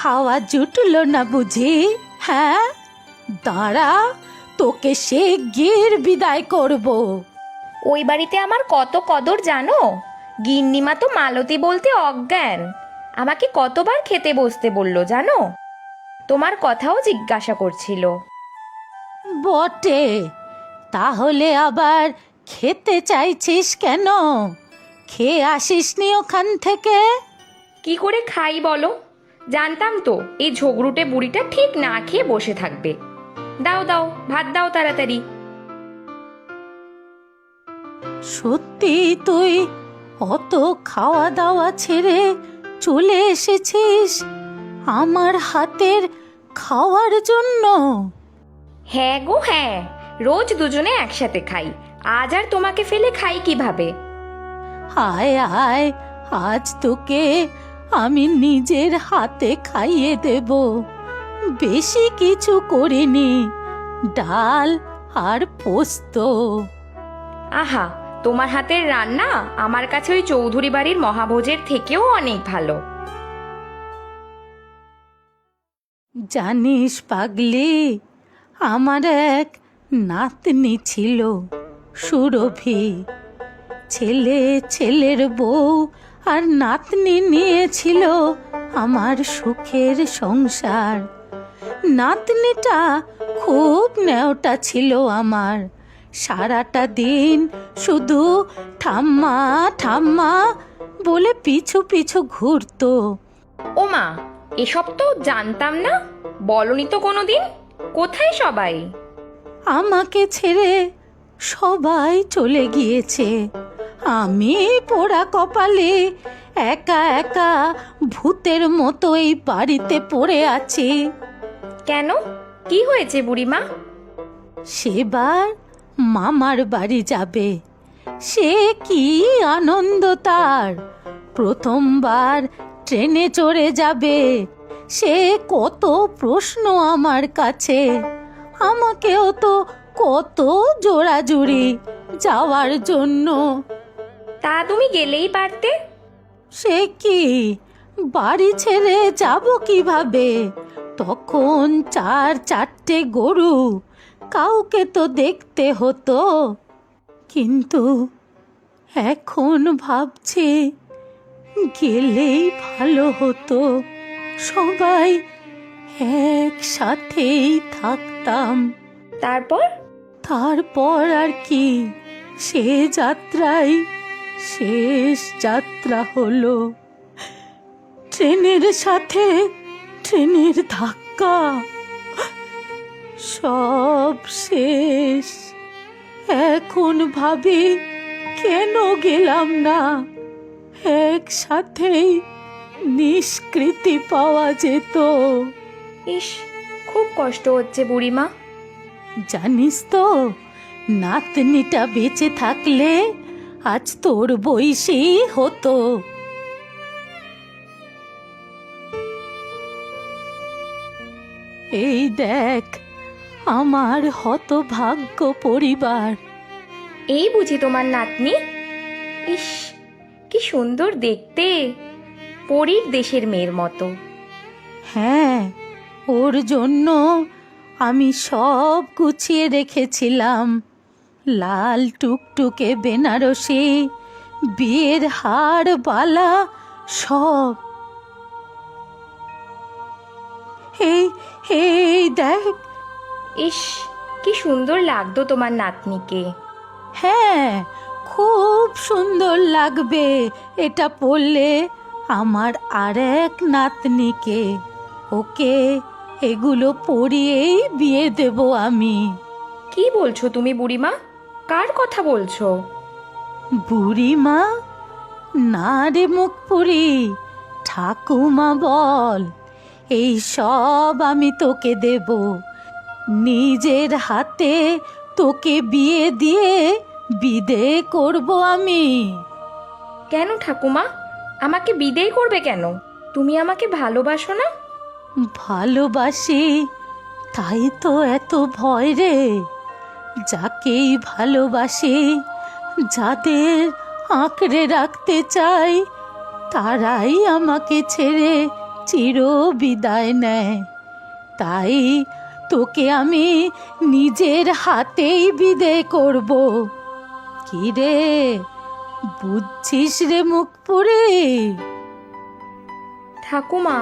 খাওয়া জুটলো না বুঝি? হ্যাঁ, দাঁড়া, তোকে শিগগির বিদায় করব। ওই বাড়িতে আমার কত কদর জানো? গিন্নিমা তো মালতী বলতে অজ্ঞান। আমাকে কতবার খেতে বসতে বললো জানো? তোমার কথাও জিজ্ঞাসা করছিল। বটে, তাহলে আবার খেতে চাইছিস কেন? খেয়ে আসিসনি ওখান থেকে? কি করে খাই বলো? জানতাম তো এই ঝগড়ুটে বুড়িটা ঠিক না খেয়ে বসে থাকবে। দাও দাও, ভাত দাও তাড়াতাড়ি। সত্যি তুই অত খাওয়া দাওয়া ছেড়ে চলে এসেছিস আমার হাতের খাওয়ার জন্য? হ্যাঁ গো হ্যাঁ, রোজ দুজনে একসাথে খাই, আজ আর তোমাকে ফেলে খাই কিভাবে? আয় আয়, আজ তোকে আমি নিজের হাতে খাইয়ে দেব। বেশি কিছু করিনি, ডাল আর পোস্ত। আহা, তোমার হাতের রান্না আমার কাছে ওই চৌধুরী বাড়ির মহাভোজের থেকেও অনেক ভালো। জানিস পাগলি, আমার এক নাতনি ছিল, সুরভি। ছেলের বউ আর নাতনি নিয়েছিল আমার সুখের সংসার। নাতনিটা খুব ন্যাওটা ছিল আমার। সারাটা দিন শুধু ঠাম্মা ঠাম্মা বলে পিছু পিছু ঘুরতো। ওমা, এসব তো জানতাম না, বলনি তো কোনোদিন। কোথায় সবাই? আমাকে ছেড়ে সবাই চলে গিয়েছে। আমি পোড়া কপালে একা একা ভূতের মতো এই বাড়িতে পড়ে আছি। কেন, কি হয়েছে বুড়িমা? সেবার মামার বাড়ি যাবে। সে কি আনন্দ তার! প্রথমবার ট্রেনে চড়ে যাবে। সে কত প্রশ্ন আমার কাছে। আমাকেও তো কত জোড়াজুড়ি যাওয়ার জন্য। তা তুমি গেলেই পারতে। সে কি, বাড়ি ছেড়ে যাব কিভাবে? তখন 4-4টে গরু, কাউকে তো দেখতে হতো। কিন্তু এখন ভাবছি গেলেই ভালো হতো, সবাই একসাথেই থাকতাম। তারপর আর কি, সে যাত্রাই শেষ যাত্রা হলো। ট্রেনের সাথে ট্রেনের ধাক্কা, সব শেষ। এখন ভাবি কেন গেলাম না? একসাথেই নিষ্কৃতি পাওয়া যেত। ইস, খুব কষ্ট হচ্ছে বুড়িমা। জানিস তো, নাতনিটা বেঁচে থাকলে আজ তোর বয়সী হতো। এই দেখ আমার হতভাগ্য পরিবার। এই বুঝি তোমার নাতনি? ইস, কি সুন্দর দেখতে, পরীর দেশের মেয়ের মতো। হ্যাঁ, ওর জন্য আমি সব গুছিয়ে রেখেছিলাম। লাল টুকটুকে বেনারসি, বিয়ের হার বালা, সব। এই এই দেখ। ইস, কি সুন্দর লাগতো তোমার নাতনিকে। হ্যাঁ, খুব সুন্দর লাগবে এটা পরলে আমার আরেক নাতনিকে। ওকে এগুলো পরিয়েই বিয়ে দেব আমি। কি বলছো তুমি বুড়িমা? কার কথা বলছো? বুড়িমা না রে মুখপুরি, ঠাকুমা বল। এই সব আমি তোকে দেব, নিজের হাতে তোকে বিয়ে দিয়ে বিদে করব আমি। কেন ঠাকুমা, আমাকে বিদেয় করবে কেন? তুমি আমাকে ভালোবাসো না? ভালোবাসি, তাই তো এত ভয় রে। যাকেই ভালোবাসি, যাদের আঁকড়ে রাখতে চাই, তারাই আমাকে ছেড়ে চির বিদায় নেয়। তাই তোকে আমি নিজের হাতেই বিদে করব। কি রে, বুঝছিস রে মুখপুরি? ঠাকুমা,